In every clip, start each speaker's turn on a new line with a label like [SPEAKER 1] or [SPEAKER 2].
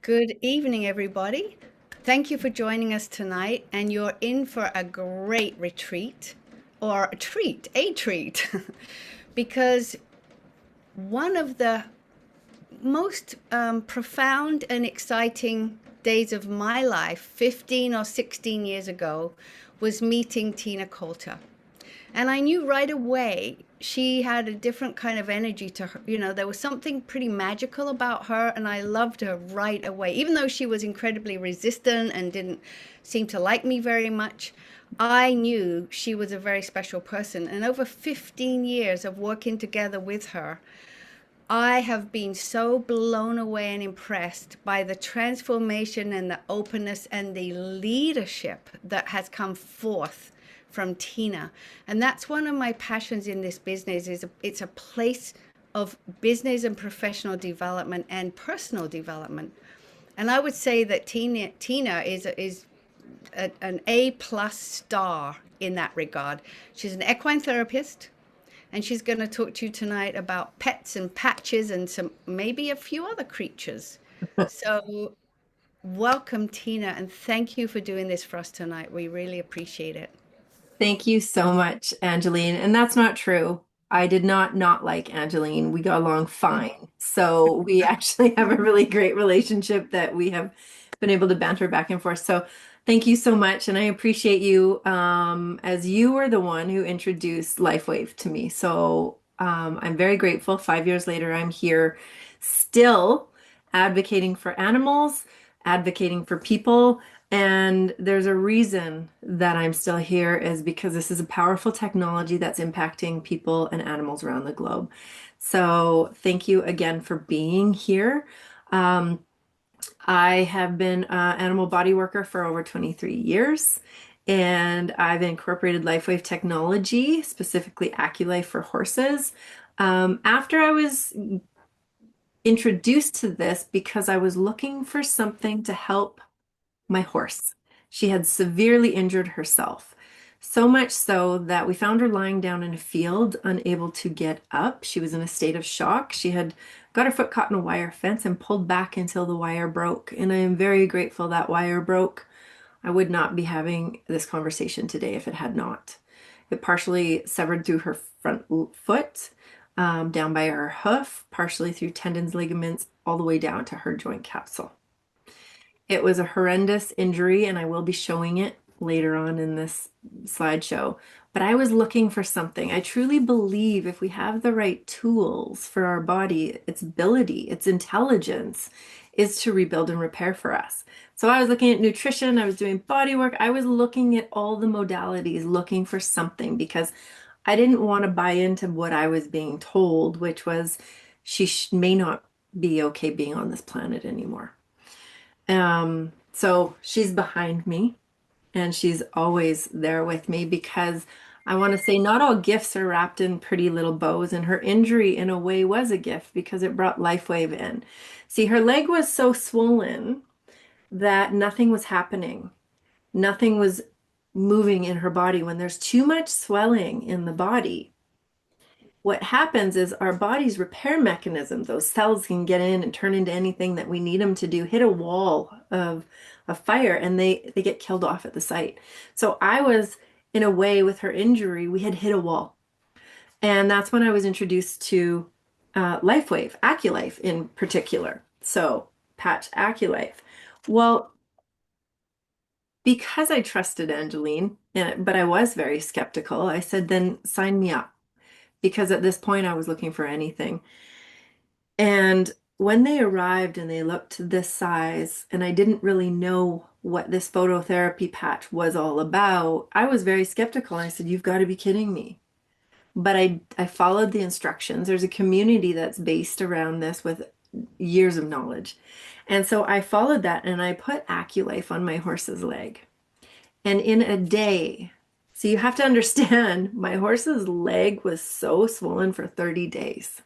[SPEAKER 1] Good evening, everybody. Thank you for joining us tonight, and you're in for a great retreat or a treat, because one of the most profound and exciting days of my life, 15 or 16 years ago, was meeting Tina Colter. And I knew right away she had a different kind of energy to her. There was something pretty magical about her, and I loved her right away. Even though she was incredibly resistant and didn't seem to like me very much, I knew she was a very special person. And over 15 years of working together with her, I have been so blown away and impressed by the transformation and the openness and the leadership that has come forth from Tina. And that's one of my passions in this business. It's a place of business and professional development and personal development. And I would say that Tina is an A plus star in that regard. She's an equine therapist, and she's going to talk to you tonight about pets and patches and some maybe a few other creatures. So welcome, Tina, and thank you for doing this for us tonight. We really appreciate it.
[SPEAKER 2] Thank you so much, Angeline. And that's not true. I did not like Angeline. We got along fine. So we actually have a really great relationship that we have been able to banter back and forth. So thank you so much. And I appreciate you as you were the one who introduced LifeWave to me. So I'm very grateful. 5 years later, I'm here still advocating for animals, advocating for people. And there's a reason that I'm still here is because this is a powerful technology that's impacting people and animals around the globe. So thank you again for being here. Um, I have been an animal body worker for over 23 years, and I've incorporated LifeWave technology, specifically AcuLife for horses. After I was introduced to this because I was looking for something to help my horse. She had severely injured herself, so much so that we found her lying down in a field, unable to get up. She was in a state of shock. She had got her foot caught in a wire fence and pulled back until the wire broke. And I am very grateful that wire broke. I would not be having this conversation today if it had not. It partially severed through her front foot, down by her hoof, partially through tendons, ligaments, all the way down to her joint capsule. It was a horrendous injury, and I will be showing it later on in this slideshow. But I was looking for something. I truly believe if we have the right tools for our body, its ability, its intelligence is to rebuild and repair for us. So I was looking at nutrition, I was doing body work, I was looking at all the modalities, looking for something because I didn't want to buy into what I was being told, which was she may not be okay being on this planet anymore. So she's behind me and she's always there with me because I want to say not all gifts are wrapped in pretty little bows, and her injury in a way was a gift because it brought LifeWave in. See, her leg was so swollen that nothing was happening. Nothing was moving in her body. When there's too much swelling in the body, what happens is our body's repair mechanism, those cells can get in and turn into anything that we need them to do, hit a wall of fire, and they get killed off at the site. So I was, in a way, with her injury, we had hit a wall. And that's when I was introduced to LifeWave, AcuLife in particular. So patch AcuLife. Well, because I trusted Angeline, but I was very skeptical, I said, then sign me up because at this point I was looking for anything. And when they arrived and they looked this size, and I didn't really know what this phototherapy patch was all about, I was very skeptical. I said, "You've got to be kidding me." But I followed the instructions. There's a community that's based around this with years of knowledge. And so I followed that and I put AcuLife on my horse's leg. And in a day, so you have to understand, my horse's leg was so swollen for 30 days.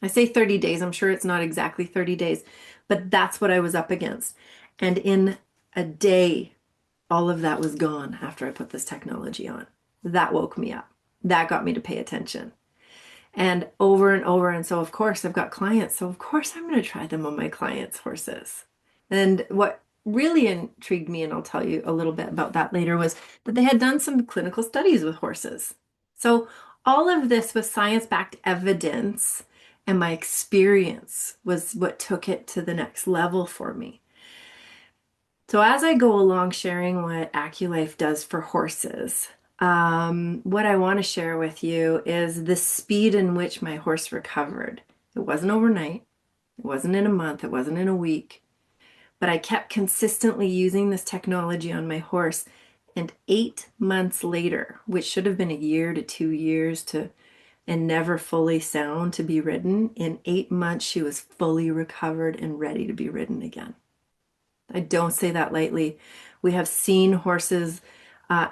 [SPEAKER 2] I say 30 days, I'm sure it's not exactly 30 days, but that's what I was up against. And in a day, all of that was gone after I put this technology on. That woke me up. That got me to pay attention. and over and over. And so, of course, I've got clients. So, of course, I'm going to try them on my clients' horses. And what really intrigued me, and I'll tell you a little bit about that later, was that they had done some clinical studies with horses. So, all of this was science-backed evidence, and my experience was what took it to the next level for me. So, as I go along sharing what AcuLife does for horses, what I want to share with you is the speed in which my horse recovered. It wasn't overnight, it wasn't in a month, it wasn't in a week, but I kept consistently using this technology on my horse. And 8 months later, which should have been a year to 2 years to and never fully sound to be ridden, in 8 months she was fully recovered and ready to be ridden again. I don't say that lightly. We have seen horses'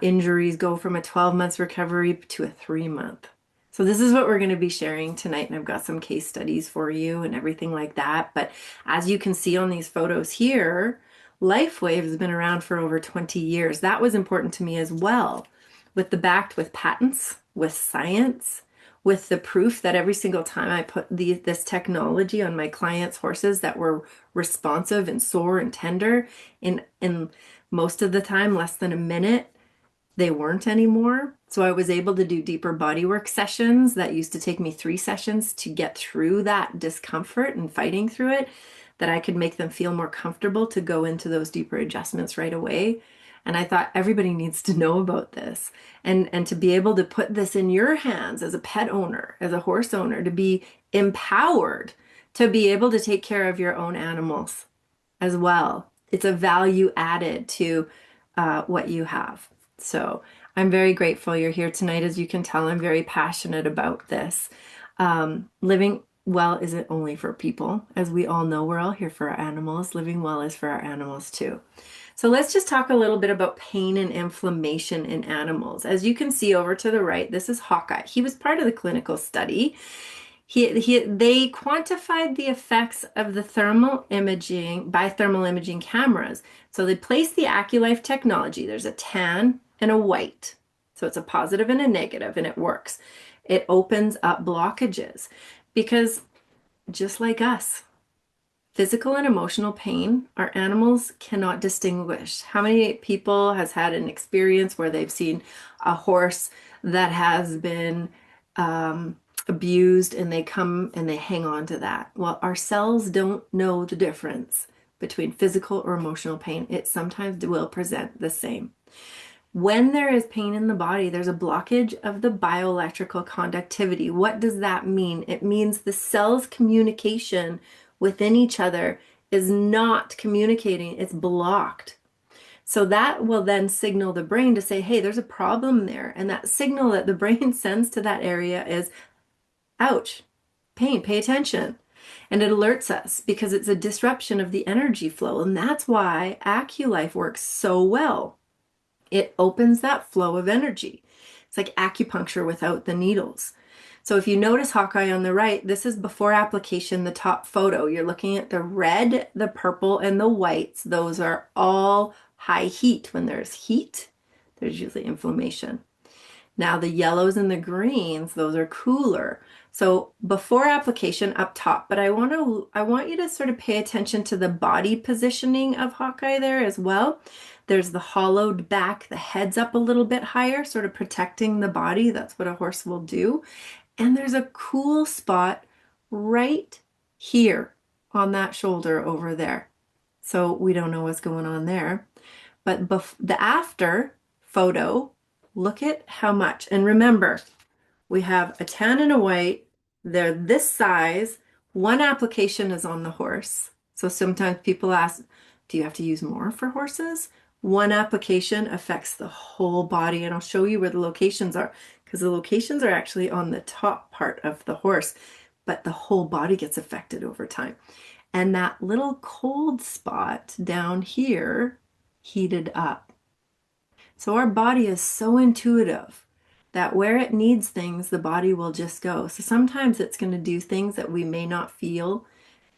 [SPEAKER 2] injuries go from a 12 months recovery to a 3 month. So this is what we're going to be sharing tonight, and I've got some case studies for you and everything like that. But as you can see on these photos here, LifeWave has been around for over 20 years. That was important to me as well, with the backed with patents, with science, with the proof that every single time I put this technology on my clients' horses that were responsive and sore and tender, in most of the time, less than a minute, they weren't anymore. So I was able to do deeper bodywork sessions that used to take me 3 sessions to get through that discomfort and fighting through it, that I could make them feel more comfortable to go into those deeper adjustments right away. And I thought everybody needs to know about this, and to be able to put this in your hands as a pet owner, as a horse owner, to be empowered to be able to take care of your own animals as well. It's a value added to what you have. So I'm very grateful you're here tonight. As you can tell, I'm very passionate about this. Living well isn't only for people. As we all know, we're all here for our animals. Living well is for our animals too. So let's just talk a little bit about pain and inflammation in animals. As you can see over to the right, this is Hawkeye. He was part of the clinical study. They quantified the effects of the thermal imaging by thermal imaging cameras. So they placed the AcuLife technology. There's a tan and a white. So it's a positive and a negative, and it works. It opens up blockages because just like us, physical and emotional pain, our animals cannot distinguish. How many people has had an experience where they've seen a horse that has been abused, and they come and they hang on to that? Well, our cells don't know the difference between physical or emotional pain. It sometimes will present the same. When there is pain in the body, there's a blockage of the bioelectrical conductivity. What does that mean? It means the cells' communication within each other is not communicating, it's blocked. So that will then signal the brain to say, hey, there's a problem there. And that signal that the brain sends to that area is, ouch, pain, pay attention. And it alerts us because it's a disruption of the energy flow. And that's why AcuLife works so well. It opens that flow of energy. It's like acupuncture without the needles. So if you notice Hawkeye on the right, this is before application, the top photo. You're looking at the red, the purple, and the whites. Those are all high heat. When there's heat, there's usually inflammation. Now the yellows and the greens, those are cooler. So before application up top, but I want you to sort of pay attention to the body positioning of Hawkeye there as well. There's the hollowed back, the head's up a little bit higher, sort of protecting the body. That's what a horse will do. And there's a cool spot right here on that shoulder over there. So we don't know what's going on there. But the after photo, look at how much. And remember, we have a tan and a white. They're this size. One application is on the horse. So sometimes people ask, do you have to use more for horses? One application affects the whole body, and I'll show you where the locations are, because the locations are actually on the top part of the horse, but the whole body gets affected over time. And that little cold spot down here heated up. So our body is so intuitive that where it needs things, the body will just go. So sometimes it's going to do things that we may not feel,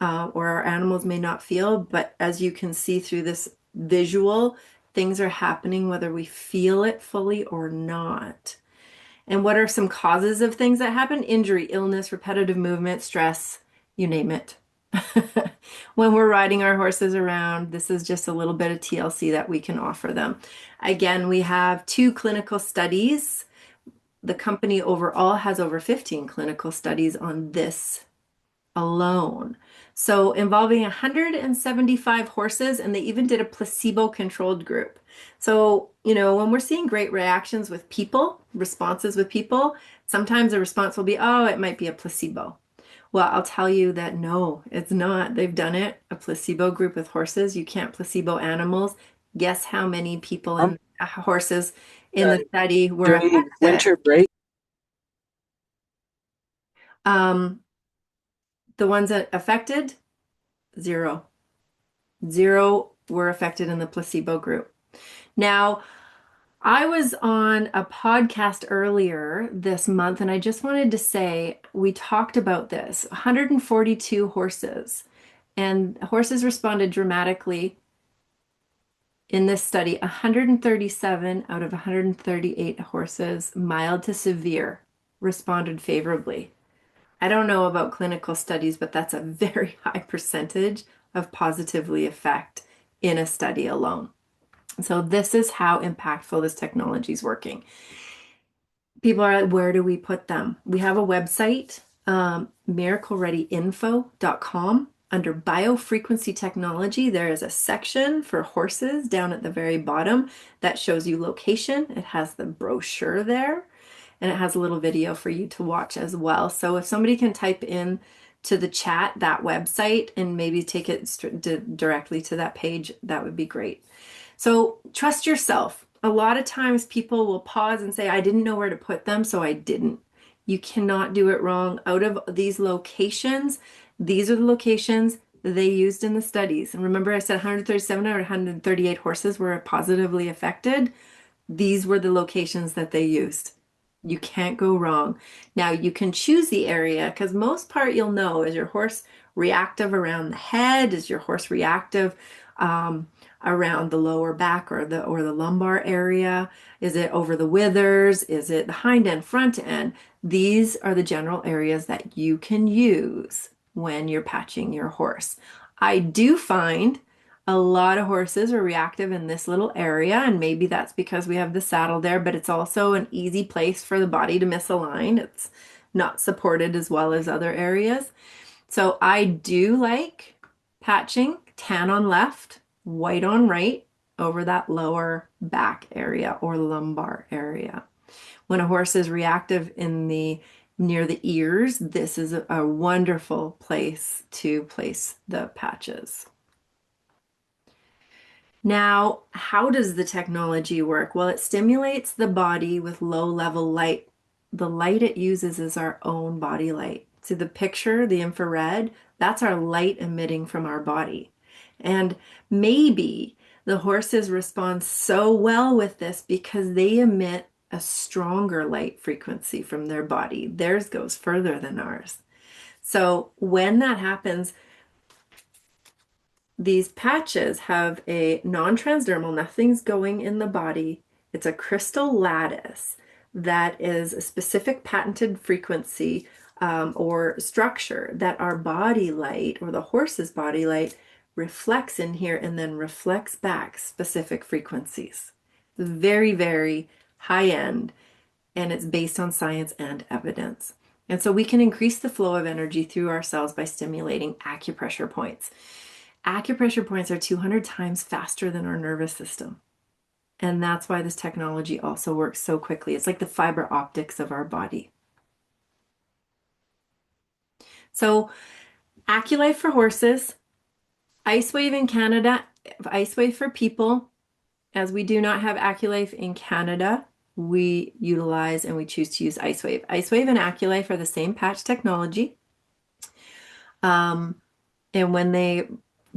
[SPEAKER 2] or our animals may not feel, but as you can see through this visual, things are happening whether we feel it fully or not. And what are some causes of things that happen? Injury, illness, repetitive movement, stress, you name it. When we're riding our horses around, this is just a little bit of TLC that we can offer them. Again, we have 2 clinical studies. The company overall has over 15 clinical studies on this alone. So involving 175 horses, and they even did a placebo-controlled group. So, when we're seeing great reactions with people, responses with people, sometimes the response will be, oh, it might be a placebo. Well, I'll tell you that no, it's not. They've done it, a placebo group with horses. You can't placebo animals. Guess how many people
[SPEAKER 3] Um,
[SPEAKER 2] in horses in
[SPEAKER 3] uh,
[SPEAKER 2] the study were
[SPEAKER 3] During
[SPEAKER 2] affected?
[SPEAKER 3] winter break.
[SPEAKER 2] Um, the ones that affected, 0. 0 were affected in the placebo group. Now, I was on a podcast earlier this month, and I just wanted to say we talked about this 142 horses, and horses responded dramatically in this study. 137 out of 138 horses, mild to severe, responded favorably. I don't know about clinical studies, but that's a very high percentage of positively affect in a study alone. So this is how impactful this technology is working. People are like, where do we put them? We have a website, miraclereadyinfo.com. Under biofrequency technology, there is a section for horses down at the very bottom that shows you location. It has the brochure there, and it has a little video for you to watch as well. So if somebody can type in to the chat that website and maybe take it directly to that page, that would be great. So trust yourself. A lot of times people will pause and say, I didn't know where to put them, so I didn't. You cannot do it wrong. Out of these locations, these are the locations they used in the studies. And remember, I said 137 or 138 horses were positively affected. These were the locations that they used. You can't go wrong. Now you can choose the area because most part you'll know, is your horse reactive around the head? Is your horse reactive around the lower back or the lumbar area? Is it over the withers? Is it the hind end, front end? These are the general areas that you can use when you're patching your horse. I do find a lot of horses are reactive in this little area, and maybe that's because we have the saddle there, but it's also an easy place for the body to misalign. It's not supported as well as other areas. So I do like patching tan on left, white on right over that lower back area or lumbar area. When a horse is reactive in the near the ears, this is a wonderful place to place the patches. Now, how does the technology work? Well, it stimulates the body with low-level light. The light it uses is our own body light. See the picture, the infrared? That's our light emitting from our body. And maybe the horses respond so well with this because they emit a stronger light frequency from their body. Theirs goes further than ours. So when that happens, these patches have a non-transdermal, nothing's going in the body. It's a crystal lattice that is a specific patented frequency or structure that our body light or the horse's body light reflects in here and then reflects back specific frequencies. Very, very high end, and it's based on science and evidence. And so we can increase the flow of energy through our cells by stimulating acupressure points. Acupressure points are 200 times faster than our nervous system. And that's why this technology also works so quickly. It's like the fiber optics of our body. So, AcuLife for horses, IceWave in Canada, IceWave for people. As we do not have AcuLife in Canada, we utilize and we choose to use IceWave. IceWave and AcuLife are the same patch technology. And when they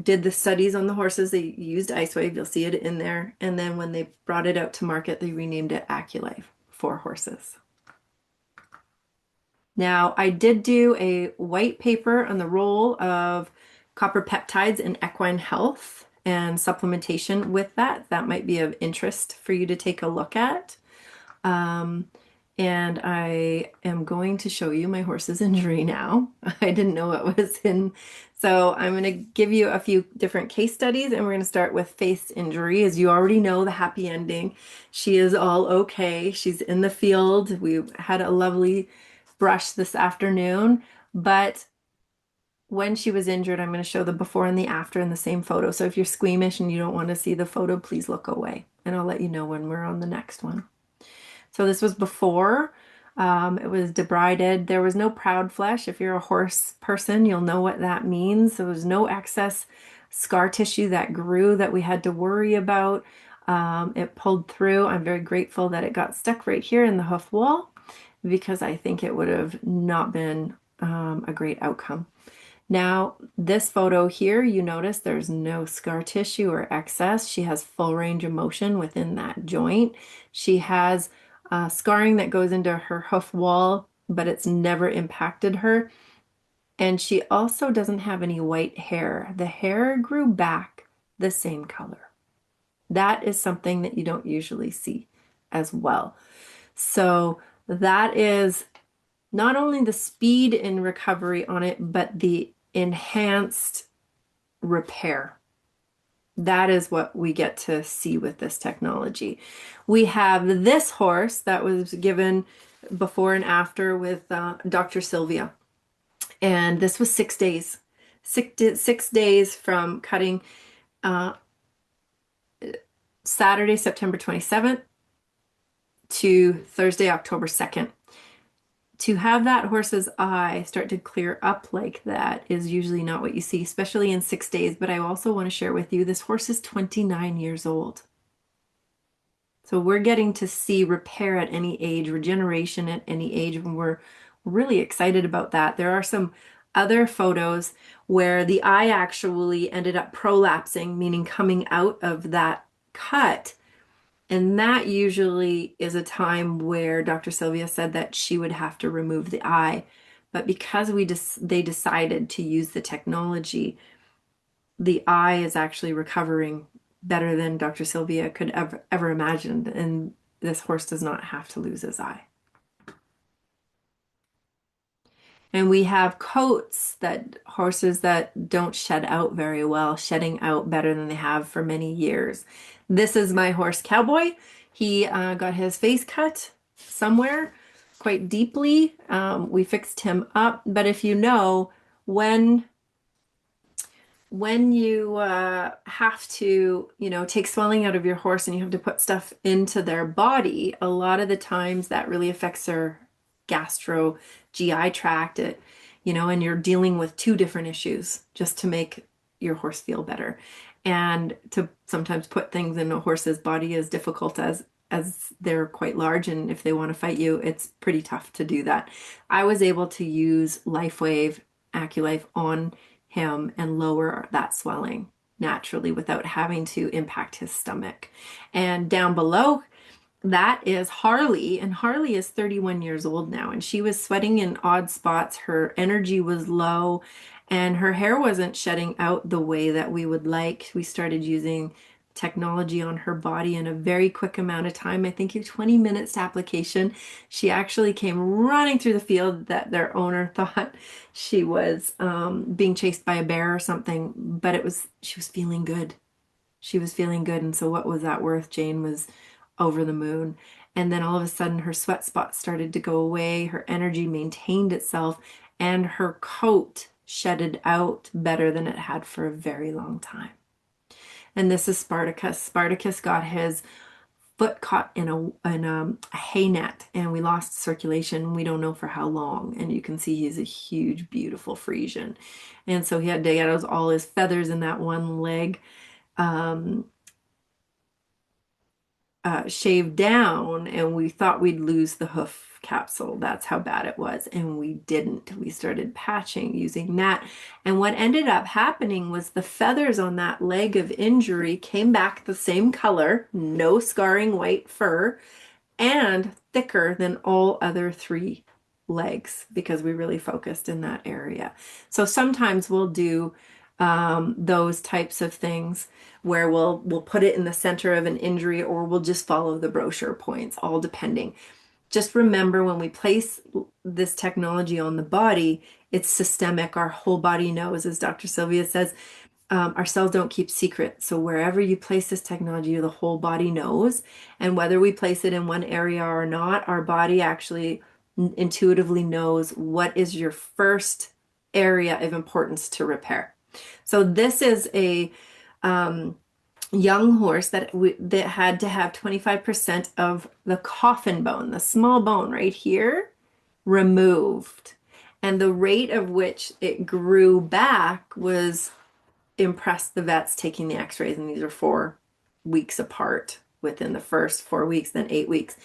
[SPEAKER 2] did the studies on the horses, they used IceWave. You'll see it in there. And then when they brought it out to market, they renamed it AcuLife for horses. Now, I did do a white paper on the role of copper peptides in equine health and supplementation with that. That might be of interest for you to take a look at. And I am going to show you my horse's injury now. I didn't know it was in. So I'm going to give you a few different case studies, and we're going to start with face injury. As you already know, the happy ending. She is all okay. She's in the field. We had a lovely brush this afternoon, but when she was injured, I'm going to show the before and the after in the same photo. So if you're squeamish and you don't want to see the photo, please look away, and I'll let you know when we're on the next one. So this was before. It was debrided. There was no proud flesh. If you're a horse person, you'll know what that means. There was no excess scar tissue that grew that we had to worry about. It pulled through. I'm very grateful that it got stuck right here in the hoof wall because I think it would have not been a great outcome. Now, this photo here, you notice there's no scar tissue or excess. She has full range of motion within that joint. She has scarring that goes into her hoof wall, but it's never impacted her. And she also doesn't have any white hair. The hair grew back the same color. That is something that you don't usually see as well. So that is not only the speed in recovery on it, but the enhanced repair. That is what we get to see with this technology. We have this horse that was given before and after with Dr. Sylvia. And this was 6 days. 6 days from cutting uh, Saturday, September 27th to Thursday, October 2nd. To have that horse's eye start to clear up like that is usually not what you see, especially in 6 days. But I also want to share with you this horse is 29 years old. So we're getting to see repair at any age, regeneration at any age, and we're really excited about that. There are some other photos where the eye actually ended up prolapsing, meaning coming out of that cut. And that usually is a time where Dr. Sylvia said that she would have to remove the eye. But because they decided to use the technology, the eye is actually recovering better than Dr. Sylvia could ever imagined. And this horse does not have to lose his eye. And we have coats that horses that don't shed out very well, shedding out better than they have for many years. This is my horse Cowboy. He got his face cut somewhere quite deeply. We fixed him up. But if you know, when you have to, take swelling out of your horse and you have to put stuff into their body, a lot of the times that really affects their gastro GI tract, and you're dealing with two different issues just to make your horse feel better. And to sometimes put things in a horse's body is difficult as they're quite large, and if they want to fight you, it's pretty tough to do that. I was able to use LifeWave, AcuLife on him and lower that swelling naturally without having to impact his stomach. And down below that is Harley, and Harley is 31 years old now, and she was sweating in odd spots. Her energy was low, and her hair wasn't shedding out the way that we would like. We started using technology on her body in a very quick amount of time. I think 20 minutes to application. She actually came running through the field that their owner thought she was being chased by a bear or something, but she was feeling good. She was feeling good. And so what was that worth? Jane was over the moon. And then all of a sudden her sweat spots started to go away. Her energy maintained itself and her coat shedded out better than it had for a very long time. And this is Spartacus. Spartacus got his foot caught in a hay net and we lost circulation. We don't know for how long. And you can see he's a huge, beautiful Frisian. And so he had to get all his feathers in that one leg shaved down, and we thought we'd lose the hoof capsule. That's how bad it was. And we didn't. We started patching using that. And what ended up happening was the feathers on that leg of injury came back the same color, no scarring white fur, and thicker than all other three legs because we really focused in that area. So sometimes we'll do those types of things where we'll put it in the center of an injury or we'll just follow the brochure points, all depending. just remember when we place this technology on the body, it's systemic. Our whole body knows, as Dr. Sylvia says, our cells don't keep secrets. So wherever you place this technology, the whole body knows. And whether we place it in one area or not, our body actually intuitively knows what is your first area of importance to repair. So this is a young horse that had to have 25% of the coffin bone, the small bone right here, removed. And the rate of which it grew back was impressed the vets taking the x-rays, and these are 4 weeks apart within the first 4 weeks, then 8 weeks,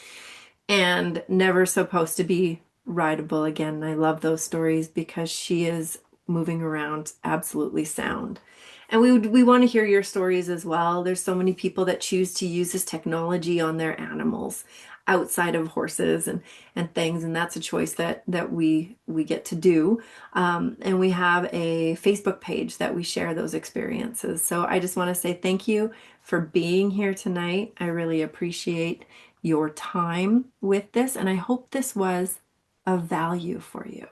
[SPEAKER 2] and never supposed to be rideable again. And I love those stories because she is moving around absolutely sound. And we want to hear your stories as well. There's so many people that choose to use this technology on their animals outside of horses and things, and that's a choice that we get to do. And we have a Facebook page that we share those experiences. So I just want to say thank you for being here tonight. I really appreciate your time with this, and I hope this was of value for you.